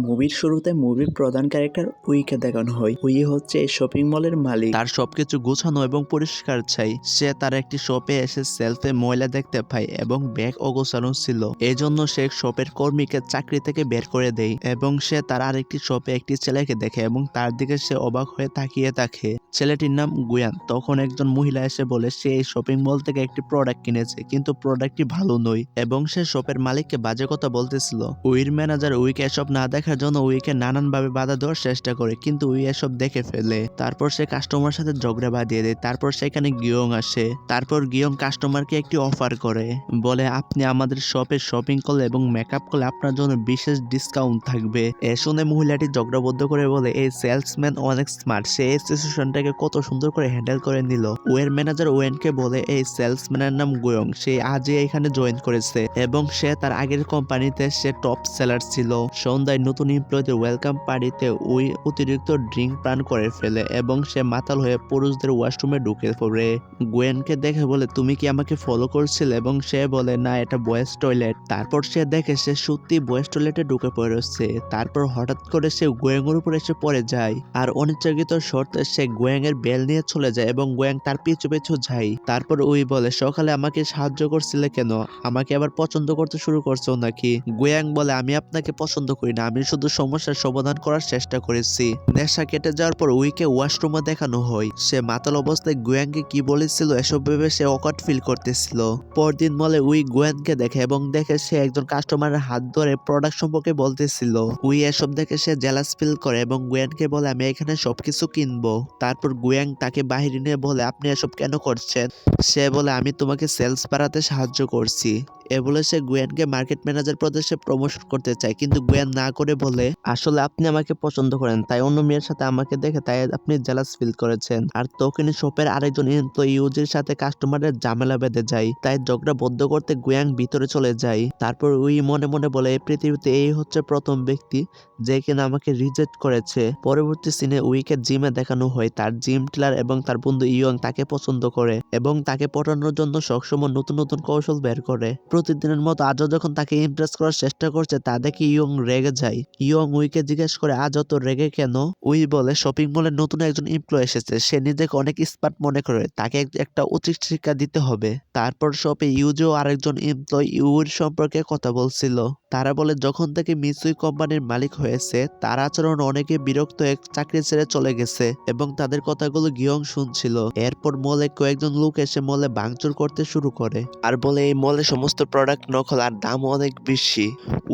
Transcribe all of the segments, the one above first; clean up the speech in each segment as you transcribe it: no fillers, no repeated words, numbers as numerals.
মুভির শুরুতে মুভির প্রধান ক্যারেক্টার উইকে দেখানো হয়। উই হচ্ছে এই শপিং মলের মালিক। তার সবকিছু গোছানো এবং পরিষ্কার চাই। সে তার একটি শপে এসে সেলফে ময়লা দেখতে পায় এবং ব্যাগ অগোছানো ছিল। এই জন্য সে শপের কর্মীকে চাকরি থেকে বের করে দেয় এবং সে তার আরেকটি শপে একটি ছেলেকে দেখে এবং তার দিকে সে অবাক হয়ে তাকিয়ে থাকে। ছেলেটির নাম গুয়ান। তখন একজন মহিলা এসে বলে সে এই শপিং মল থেকে একটি প্রোডাক্ট কিনেছে কিন্তু প্রোডাক্টটি ভালো নয় এবং সে শপের মালিককে বাজে কথা বলতেছিল। উইর ম্যানেজার উইকে এসব না দেখার জন্য উইকে নানানভাবে বাধা দেওয়ার চেষ্টা করে কিন্তু উই এসব দেখে ফেলে। তারপর সে কাস্টমার সাথে ঝগড়া বাঁধিয়ে দেয়। তারপর সেখানে গিয়ং আসে। তারপর গিয়ং কাস্টমারকে একটি অফার করে, বলে আপনি আমাদের শপে শপিং করলে এবং মেকআপ করলে আপনার জন্য বিশেষ ডিসকাউন্ট থাকবে। এ শুনে মহিলাটি ঝগড়াবদ্ধ করে বলে এই সেলসম্যান অনেক স্মার্ট, সে এই সিচুয়েশনটাকে কত সুন্দর করে হ্যান্ডেল করে নিল। ওয়ের ম্যানেজার ওয়েনকে বলে এই সেলসম্যানের নাম গুয়ং, সে আজই এখানে জয়েন করেছে এবং সে তার আগের কোম্পানিতে সে টপ সেলার ছিল। সন্ধ্যায় নতুন এমপ্লয়ীদের ওয়েলকাম পার্টিতে উই অতিরিক্ত ড্রিঙ্ক পান করে ফেলে এবং সে মাতাল হয়ে পুরুষদের ওয়াশরুমে ঢুকে পড়ে। গোয়েনকে দেখে বলে তুমি কি আমাকে ফলো করছিলে এবং সে বলে না এটা বয়েজ টয়লেট। তারপর সে দেখে সে সত্যি বয়েজ টয়লেটে ঢুকে পড়েছে। তারপর হঠাৎ করে সে গোয়েং এর উপর এসে পড়ে যায় আর অনিচ্ছাকৃত শর্তে সে গোয়েং এর বেল নিয়ে চলে যায় এবং গোয়েং তার পিছু পিছু যায়। তারপর উই বলে সকালে আমাকে সাহায্য করছিলে কেন, আমাকে আবার পছন্দ করতে শুরু করছো নাকি? গোয়াং বলে আমি আপনাকে পছন্দ করি না, আমি শুধু সমস্যার সমাধান করার চেষ্টা করেছি। নেশা কেটে যাওয়ার পর উইকে ওয়াশরুমে দেখানো হয়। সে মাতাল অবস্থায় গোয়াংকে কি বলেছিল এসব ভেবে সে অকওয়ার্ড ফিল করতেছিল। পরদিন মলে উই গোয়ানকে দেখে এবং দেখে সে একজন কাস্টমারের হাত ধরে প্রোডাক্ট সম্পর্কে বলতেছিল। উই এসব দেখে সে জেলাস ফিল করে এবং গোয়ানকে বলে আমি এখানে সবকিছু কিনবো। তারপর গোয়াং তাকে বাহিরে নিয়ে বলে আপনি এসব কেন করছেন? সে বলে আমি তোমাকে সেলস বাড়াতে সাহায্য করছি। এ বলে সে গুয়েনকে মার্কেট ম্যানেজার পদে সে প্রমোশন করতে চায় কিন্তু গুয়েন না করে বলে আসলে আপনি আমাকে পছন্দ করেন তাই অন্য মেয়ের সাথে আমাকে দেখে তাই আপনি জেলাস ফিল করেছেন। আর তখনই শপের আরেকজন এমপ্লয়ি ইউজির সাথে কাস্টমারের ঝামেলা বেঁধে যায়, তাই ঝগড়া বদ্ধ করতে গুয়াং ভিতরে চলে যায়। তারপর উই মনে মনে বলে এই পৃথিবীতে এই হচ্ছে প্রথম ব্যক্তি যে কিনা আমাকে রিজেক্ট করেছে। পরবর্তী সিনে উইকে জিমে দেখানো হয় তার জিম টিলার এবং তার বন্ধু ইয়ং তাকে পছন্দ করে এবং তাকে পটানোর জন্য সবসময় নতুন নতুন কৌশল বের করে। প্রতিদিনের মতো আজও যখন তাকে ইমপ্রেস করার চেষ্টা করছে তা দেখে ইয়ং রেগে যায়। ইয়ং উইকে জিজ্ঞেস করে আজ অত রেগে কেন? উই বলে শপিং মলে নতুন একজন এমপ্লয় এসেছে, সে নিজেকে অনেক স্মার্ট মনে করে, তাকে একটা উচিত শিক্ষা দিতে হবে। তারপর শপে ইউজো আরেকজন এমপ্লয় ইউর সম্পর্কে কথা বলছিল। তারা বলে যখন থেকে মিসুই কোম্পানির মালিক হয়েছে তার আচরণ অনেকে বিরক্ত হয়ে চাকরি ছেড়ে চলে গেছে এবং তাদের কথাগুলো গিয়ং শুনছিল। এরপর মলে কয়েকজন লোক এসে মলে ভাঙচুর করতে শুরু করে আর বলে এই মলে সমস্ত প্রোডাক্ট নকল আর দাম অনেক বেশি।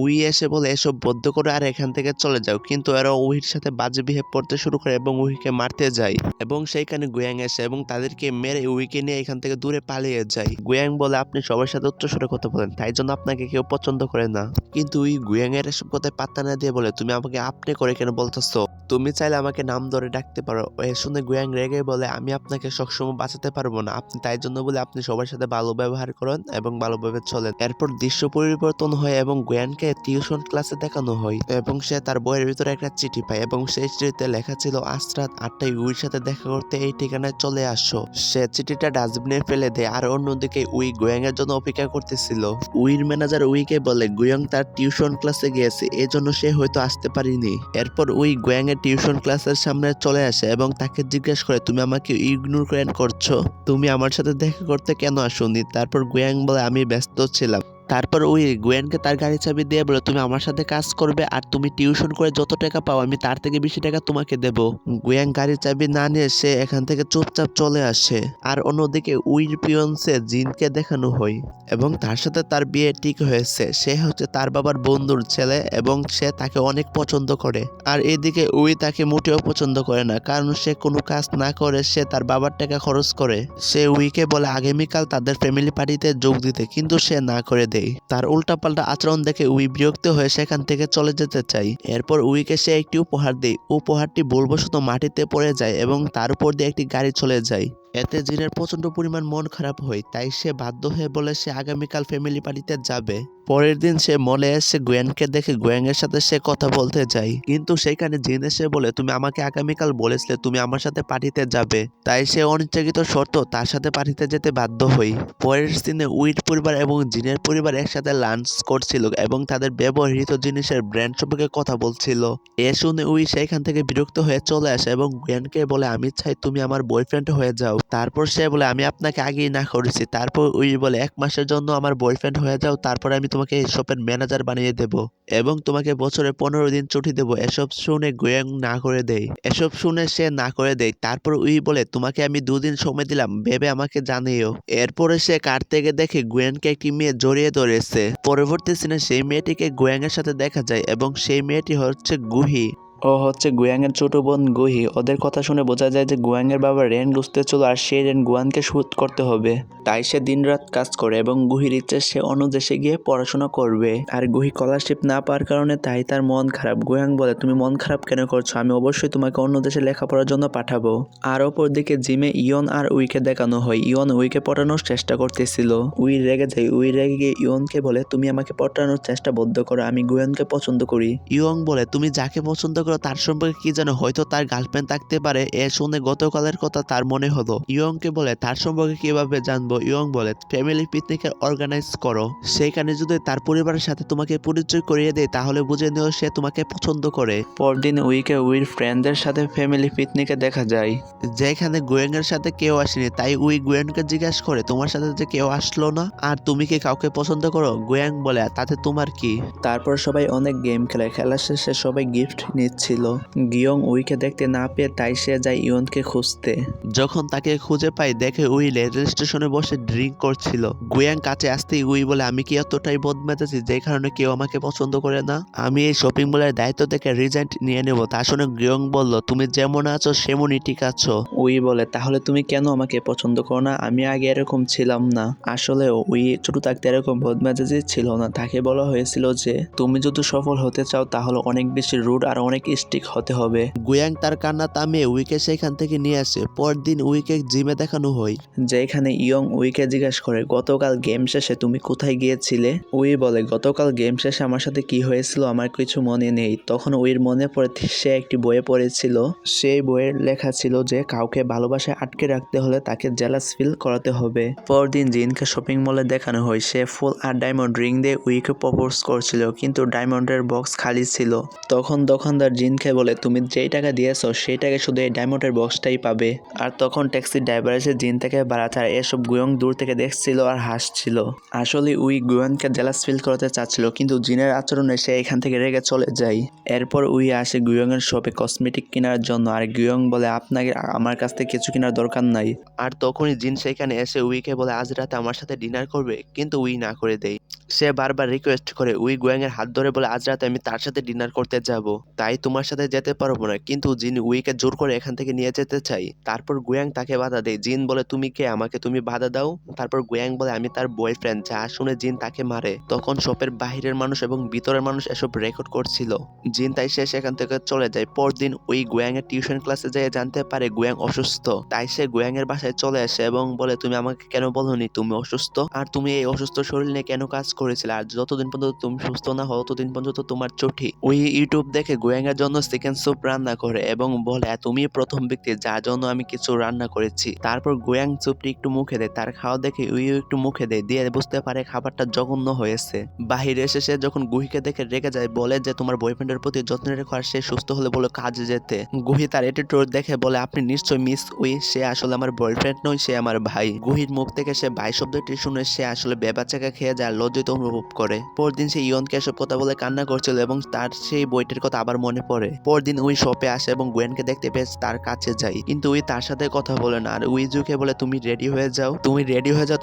উই এসে বলে এসব বন্ধ করে আর এখান থেকে চলে যাও কিন্তু এরা উইর সাথে বাজে বিহেভ করতে শুরু করে এবং উইকে মারতে যায় এবং সেইখানে গুয়াং এসে এবং তাদেরকে মেরে উইকে নিয়ে এখান থেকে দূরে পালিয়ে যায়। গুয়াং বলে আপনি সবার সাথে উচ্চস্বরে কথা বলেন তাই জন্য আপনাকে কেউ পছন্দ করে না। কিন্তু উই গুয়াং এর এসব কথায় পাত্তা না দিয়ে বলে তুমি আমাকে আপনি করে কেন বলতেছো, তুমি চাইলে আমাকে নাম ধরে ডাকতে পারো। এ শুনে গুয়াং রেগে বলে আমি আপনাকে সবসময় বাঁচাতে পারবো না, আপনি তাই জন্য বলে আপনি সবার সাথে ভালো ব্যবহার করেন এবং ভালোভাবে চলেন। এরপর দৃশ্য পরিবর্তন হয় এবং গুয়ানকে টিউশন ক্লাসে দেখানো হয় এবং সে তার বইয়ের ভিতরে একটা চিঠি পায় এবং সেই চিঠিতে লেখা ছিল আজ রাত 8টায় উইর সাথে দেখা করতে এই ঠিকানায় চলে আসো। সে চিঠিটা ডাস্টবিনে ফেলে দেয় আর অন্যদিকে উই গুয়াং এর জন্য অপেক্ষা করতেছিল। উইর ম্যানেজার উইকে বলে গুয়াং তার টিউশন ক্লাসে গিয়েছে এজন্য সে হয়তো আসতে পারিনি। এরপর উই গুয়াং এর টিউশন ক্লাসের সামনে চলে আসে এবং তাকে জিজ্ঞেস করে তুমি আমাকে ইগনোর করছো, তুমি আমার সাথে দেখা করতে কেন আসোনি? তারপর গুয়াং বলে আমি ব্যস্ত ছিলাম। তারপর ওই গুয়েনকে তার গাড়ি চাবি দিয়ে বলে তুমি আমার সাথে কাজ করবে আর তুমি টিউশন করে যত টাকা পাও আমি তার থেকে বেশি টাকা তোমাকে দেব। গুয়েন গাড়ির চাবি না নিয়ে সে এখান থেকে চুপচাপ চলে আসে। আর অন্যদিকে উইর পিয়ন্সে জিনকে দেখানো হয় এবং তার সাথে তার বিয়ে ঠিক হয়েছে। সে হচ্ছে তার বাবার বন্ধুর ছেলে এবং সে তাকে অনেক পছন্দ করে। আর এদিকে উই তাকে মোটেও পছন্দ করে না কারণ সে কোনো কাজ না করে সে তার বাবার টাকা খরচ করে। সে উইকে বলে আগামীকাল তাদের ফ্যামিলি পার্টিতে যোগ দিতে কিন্তু সে না করে দেয়। তার উল্টাপাল্টা আচরণ দেখে উই বিরক্ত হয়ে সেখান থেকে চলে যেতে চায়। এরপর উইকে সে একটি উপহার দেয়, উপহারটি ভুলবশত মাটিতে পড়ে যায় এবং তার উপর দিয়ে একটি গাড়ি চলে যায়। এতে জিনের প্রচন্ড পরিমাণ মন খারাপ হয়, তাই সে বাধ্য হয়ে বলে সে আগামীকাল ফ্যামিলি পার্টিতে যাবে। পরের দিন সে মলে এসে গুয়েনকে দেখে গুয়েনের সাথে সে কথা বলতে যায়, কিন্তু সেখানে জিন এসে বলে তুমি আমাকে আগামীকাল বলেছিলে তুমি আমার সাথে পার্টিতে যাবে, তাই সে অনিচ্ছাকৃত শর্ত তার সাথে পার্টিতে যেতে বাধ্য হই। পরের সিনে উইড পরিবার এবং জিনের পরিবার একসাথে লাঞ্চ করছিল এবং তাদের ব্যবহৃত জিনিসের ব্র্যান্ড সম্পর্কে কথা বলছিল। এ শুনে উই সেখান থেকে বিরক্ত হয়ে চলে আসে এবং গুয়েনকে বলে আমি চাই তুমি আমার বয়ফ্রেন্ড হয়ে যাও। তারপর সে বলে আমি আপনাকে আগেই না করেছি। তারপর উই বলে 1 মাসের জন্য আমার বয়ফ্রেন্ড হয়ে যাও, তারপর আমি তোমাকে এই শপের ম্যানেজার বানিয়ে দেব এবং তোমাকে বছরে 15 দিন ছুটি দেব। এসব শুনে গুয়েং না করে দেয়। এসব শুনে সে না করে দেয়। তারপর উই বলে তোমাকে আমি 2 দিন সময় দিলাম, ভেবে আমাকে জানিও। এরপরে সে কার থেকে দেখে গুয়েনকে একটি মেয়ে জড়িয়ে ধরেছে। পরবর্তী সিনে সেই মেয়েটিকে গুয়েং এর সাথে দেখা যায় এবং সেই মেয়েটি হচ্ছে গুহি। ও হচ্ছে গুয়াংয়ের ছোট বোন গুহি। ওদের কথা শুনে বোঝা যায় যে গুয়াংয়ের বাবা রেন লুচতে ছিল আর সেই রেন গুয়ানকে শুট করতে হবে, তাই সে দিনরাত কাজ করে এবং গুহির ইচ্ছে সে অন্য দেশে গিয়ে পড়াশোনা করবে। আর গুহি স্কলারশিপ না পাওয়ার কারণে তাই তার মন খারাপ। গুয়াং বলে তুমি মন খারাপ কেন করছো, আমি অবশ্যই তোমাকে অন্য দেশে লেখাপড়ার জন্য পাঠাবো। আর অপরদিকে জিমে ইয়ন আর উইকে দেখানো হয়। ইয়ন উইকে পটানোর চেষ্টা করতেছিল। উই রেগে যায়। উই রেগে গিয়ে ইয়নকে বলে তুমি আমাকে পটানোর চেষ্টা বন্ধ করো, আমি গুয়ানকে পছন্দ করি। ইয়ং বলে তুমি যাকে পছন্দ করো তার সম্পর্কে কি জানো, হয়তো তার গার্লফ্রেন্ড থাকতে পারে। এ শুনে গতকালের কথা তার মনে হলো। ইয়ংকে বলে তার সম্পর্কে কিভাবে জানবো। ইয়ং বলে ফ্যামিলি পিকনিকের অর্গানাইজ করো, সেইখানে যদি তার পরিবারের সাথে তোমাকে পরিচয় করিয়ে দেয় তাহলে বুঝে নিও সে তোমাকে পছন্দ করে। পরদিন উইকে উইর ফ্রেন্ডদের সাথে ফ্যামিলি পিকনিকে দেখা যায়, যেখানে গুয়েং এর সাথে কেউ আসেনি। তাই উই গুয়েনকে জিজ্ঞাসা করে তোমার সাথে যে কেউ আসলো না আর তুমি কি কাউকে পছন্দ করো। গুয়েং বলে তাতে তোমার কি। তারপর সবাই অনেক গেম খেলে। খেলা শেষে সবাই গিফট নিচ্ছিল। গিয়ং উইকে দেখতে না পেয়ে তাই সে যায় ইয়নকে খুঁজতে। যখন তাকে খুঁজে পাই দেখে উই রেল স্টেশনে বসে ড্রিঙ্ক করছিল। গুয়াং কাছে আসতেই উই বলে আমি কি এতটাই বদমেজাজি যে কারণে কেউ আমাকে পছন্দ করে না, আমি এই শপিং মলের দায়িত্ব থেকে রিজাইন নিয়ে নেব। তা শুনে গুয়াং বলল তুমি যেমন আছো সেমনই ঠিক আছো। উই বলে তাহলে তুমি কেন আমাকে পছন্দ করো না, আমি আগে এরকম ছিলাম না। আসলে উই ছোট থাকতে এরকম বদমেজাজি ছিল না। তাকে বলা হয়েছিল যে তুমি যদি সফল হতে চাও তাহলে অনেক বেশি রুড আর অনেক স্ট্রিক্ট হতে হবে। গুয়াং তার কান্না থামিয়ে উইকে সেখান থেকে নিয়ে আসে। পরদিন উইকে জিমে দেখানো হয়, যেখানে ইয়ং উইকে জিজ্ঞাসা করে গতকাল গেম শেষে তুমি কোথায় গিয়েছিলে। উই বলে গতকাল গেম শেষে আমার সাথে কি হয়েছিল আমার কিছু মনে নেই। তখন উইর মনে পড়ে সে একটি বইয়ে পড়েছিল। সেই বইয়ের লেখা ছিল যে কাউকে ভালোবাসায় আটকে রাখতে হলে তাকে জেলাস ফিল করাতে হবে। পরদিন জিনকে শপিং মলে দেখানো হয়। সে ফুল আর ডায়মন্ড রিং দিয়ে উইকে প্রপোজ করছিল, কিন্তু ডায়মন্ডের বক্স খালি ছিল। তখন দোকানদার জিনকে বলে তুমি যেই টাকা দিয়েছো সেই টাকা শুধু এই ডায়মন্ডের বক্সটাই পাবে। আর তখন ট্যাক্সির ড্রাইভার এসে জিন থেকে বাড়াতে, আর এসব গুয়ং দূর থেকে দেখছিল আর হাসছিল। আসলে উই গুয়নকে জেলাস ফিল করাতে চাচ্ছিল, কিন্তু জিনের আচরণে সে এখান থেকে রেগে চলে যায়। এরপর উই আসে গুয়ং এর শপে কসমেটিক কেনার জন্য, আর গুয়ং বলে আপনাকে আমার কাছ থেকে কিছু কেনার দরকার নাই। আর তখনই জিন সেখানে এসে উইকে বলে আজ রাতে আমার সাথে ডিনার করবে, কিন্তু উই না করে দেয়। সে বারবার রিকোয়েস্ট করে। উই গুয়াং এর হাত ধরে বলে আজ রাতে আমি তার সাথে ডিনার করতে যাব, তাই তোমার সাথে যেতে পারবো না। কিন্তু জিন উইকে জোর করে এখান থেকে নিয়ে যেতে চাই। তারপর গুয়াং তাকে বাধা দেয়। জিন বলে তুমি কে, আমাকে তুমি বাধা দাও। তারপর গুয়াং বলে আমি তার বয়ফ্রেন্ড। যা শুনে জিন তাকে মারে। তখন শপের বাহিরের মানুষ এবং ভিতরের মানুষ এসব রেকর্ড করছিল। জিন তাই সে সেখান থেকে চলে যায়। পরদিন উই গুয়াং এর টিউশন ক্লাসে যেয়ে জানতে পারে গুয়াং অসুস্থ। তাই সে গুয়াং এর বাসায় চলে আসে এবং বলে তুমি আমাকে কেন বলোনি তুমি অসুস্থ, আর তুমি এই অসুস্থ শরীর নিয়ে কেন কাজ করেছিলে, আর যতদিন পর্যন্ত তুমি সুস্থ না হও ততদিন পর্যন্ত তোমার ছুটি। ওই ইউটিউব দেখে গুয়াং এর জন্য চিকেন স্যুপ রান্না করে এবং বলে তুমি প্রথম ব্যক্তি যার জন্য আমি কিছু রান্না করেছি। তারপর গুয়াং স্যুপটি একটু মুখে দেয়। তার খাওয়া দেখে উইও একটু মুখে দেয়, দিয়ে বুঝতে পারে খাবারটা জঘন্য হয়েছে। বাহিরে এসে সে যখন গুহিকে দেখে রেগে যায়, বলে যে তোমার বয়ফ্রেন্ডের প্রতি যত্ন রেখো আর সে সুস্থ হলে বলো কাজে যেতে। গুহি তার অ্যাটিটিউড দেখে বলে আপনি নিশ্চয়ই মিস উই, সে আসলে আমার বয়ফ্রেন্ড নয়, সে আমার ভাই। গুহির মুখ থেকে সে ভাই শব্দটি শুনে সে আসলে বেবাচাকা খেয়ে যায়, লজ্জিত অনুভব করে। পরদিন সে ইয়নকে এসব কথা বলে কান্না করছিল এবং তার সেই বইটির কথা আবার মনে পড়ে। পরদিন উই শপে আসে এবং গুয়েনকে দেখতে পেয়ে তার কাছে যায়, কিন্তু উই তার সাথে কথা বলে না। আর উইজুকে বলে তুমি রেডি হয়ে যাও,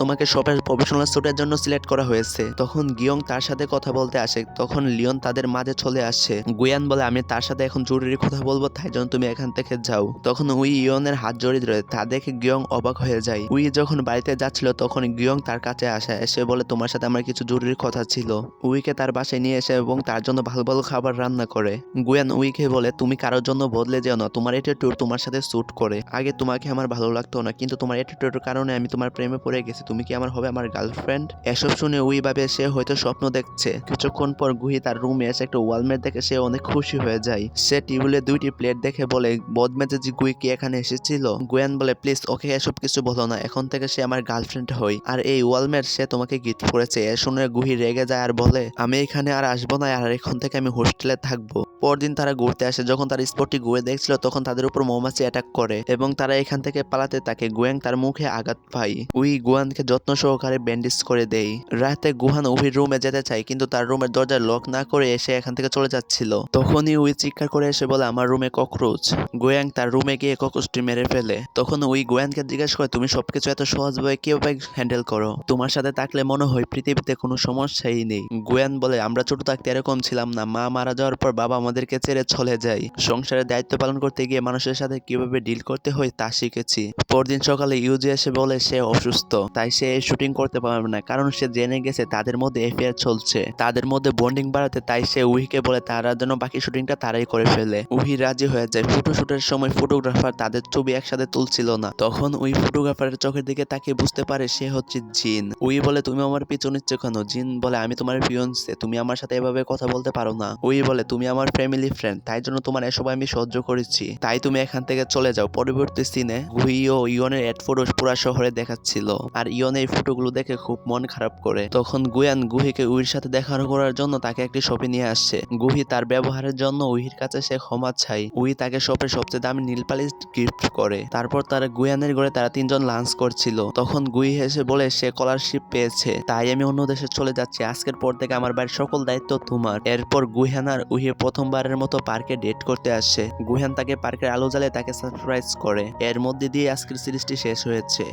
তোমাকে শপের প্রফেশনাল স্যুটের জন্য সিলেক্ট করা হয়েছে। তখন গিয়ং তার সাথে কথা বলতে আসে। তখন লিওন তাদের মাঝে চলে আসে। গুয়ান বলে আমি তার সাথে এখন জরুরি কথা বলবো, তাই জন্য তুমি এখান থেকে যাও। তখন উই ইয়নের হাত জড়িয়ে ধরে। তা দেখে গিয়ং অবাক হয়ে যায়। উই যখন বাড়িতে যাচ্ছিল তখন গিয়ং তার কাছে আসে, এসে বলে তোমার সাথে আমার কিছু জরুরি কথা ছিল। উইকে তার বাসায় নিয়ে এসে এবং তার জন্য ভালো ভালো খাবার রান্না করে। গুয়ান উইকে বলে তুমি কারোর জন্য বদলে যেও না, তোমার অ্যাটিটিউড তোমার সাথে স্যুট করে। আগে তোমাকে আমার ভালো লাগতো না, কিন্তু তোমার অ্যাটিটিউডের কারণে আমি তোমার প্রেমে পড়ে গেছি। তুমি কি আমার হবে আমার গার্লফ্রেন্ড? এসব শুনে উই ভাবে সে হয়তো স্বপ্ন দেখছে। কিছুক্ষণ পর গুহি তার রুমে এসে একটা ওয়ালমেট দেখে সে অনেক খুশি হয়ে যায়। সে টেবিলে 2টি প্লেট দেখে বলে বদমেজাজি গুই কি এখানে এসেছিল? গুয়ান বলে প্লিজ ওকে এসব কিছু বলো না, এখন থেকে সে আমার গার্লফ্রেন্ড হই, আর এই ওয়ালমেট সে তোমাকে গিফট করেছে। এ শুনে গুহি রেগে যায় আর বলে আমি এখানে আর আসবো না, আর এখন থেকে আমি হোস্টেলে থাকবো। পরদিন তারা ঘুরতে আসে। যখন তারা স্পটটি ঘুরে দেখছিল তখন তাদের উপর মৌমাছি অ্যাটাক করে এবং তারা এখান থেকে পালাতে থাকে। গুয়াং তার মুখে আঘাত পায়। উই গুয়ানকে যত্ন সহকারে ব্যান্ডেজ করে দেয়। রাতে গুহান উহির রুমে যেতে চায়, কিন্তু তার রুমের দরজা লক না করে এসে এখান থেকে চলে যাচ্ছিল। তখনই উই চিৎকার করে এসে বলে আমার রুমে ককরোচ। গুয়াং তার রুমে গিয়ে ককরোচটি মেরে ফেলে। তখন উই গুয়ানকে জিজ্ঞাসা করে তুমি সবকিছু এত সহজভাবে কিভাবে হ্যান্ডেল করো? তোমার সাথে থাকলে মনে হয় পৃথিবীতে কোনো সমস্যাই নেই। গুয়ান বলে আমরা ছোট থাকতে এরকম ছিলাম না, মা মারা যাওয়ার পর বাবা আমাদেরকে ছেড়ে চলে যায়। সংসারের দায়িত্ব পালন করতে গিয়ে মানুষের সাথে কিভাবে ডিল করতে হয় তা শিখেছি। পরদিন সকালে ইউজি এসে বলে সে অসুস্থ, তাই সে শুটিং করতে পারবে না, কারণ সে জেনে গেছে তাদের মধ্যে অ্যাফেয়ার চলছে। তাদের মধ্যে বন্ডিং বাড়াতে তাই সে উহিকে বলে তারা যেন বাকি শুটিংটা তারাই করে ফেলে। উহি রাজি হয়ে যায়। ফটোশুটের সময় ফটোগ্রাফার তাদের ছবি একসাথে তুলছিল না। তখন উই ফটোগ্রাফারের চোখের দিকে তাকিয়ে বুঝতে পারে সে হচ্ছে জিন। উই বলে তুমি আমার পিছু নিচ্ছ কেন? জিন বলে আমি তোমার ফিয়ন্সে, তুমি আমার সাথে এভাবে কথা বলতে পারো না। উই বলে তুমি আমার ফ্যামিলি ফ্রেন্ড, তাই জন্য তোমার এসব আমি সহ্য করেছি, তাই তুমি এখান থেকে চলে যাও। পরবর্তী সিনে গুহি ও ইয়নের এড ফটো পুরা শহরে দেখাচ্ছিল, আর ইয়ন এই ফটোগুলো দেখে খুব মন খারাপ করে। তখন গুয়ান গুহিকে উইর সাথে দেখা করার জন্য তাকে একটি শপে নিয়ে আসছে। গুহি তার ব্যবহারের জন্য উহির কাছে সে ক্ষমা চাই। উই তাকে শপের সবচেয়ে দামি নীল পালিশ গিফট করে। তারপর তারা গুয়ানের ঘরে তারা 3জন লাঞ্চ করছিল। তখন গুহি হেসে বলে সে স্কলারশিপ পেয়েছে, তাই আমি অন্য দেশে চলে যাচ্ছি। আজকের পর থেকে আমার বাড়ির সকল দায়িত্ব তোমার। এরপর গুহান আর উহি প্রথমবারের মতো পার্কে ডেট করতে আসে। গুহান তাকে পার্কের আলো জ্বালিয়ে তাকে সারপ্রাইজ করে। এর মধ্যে দিয়ে আজকের সিরিজটি শেষ হয়েছে।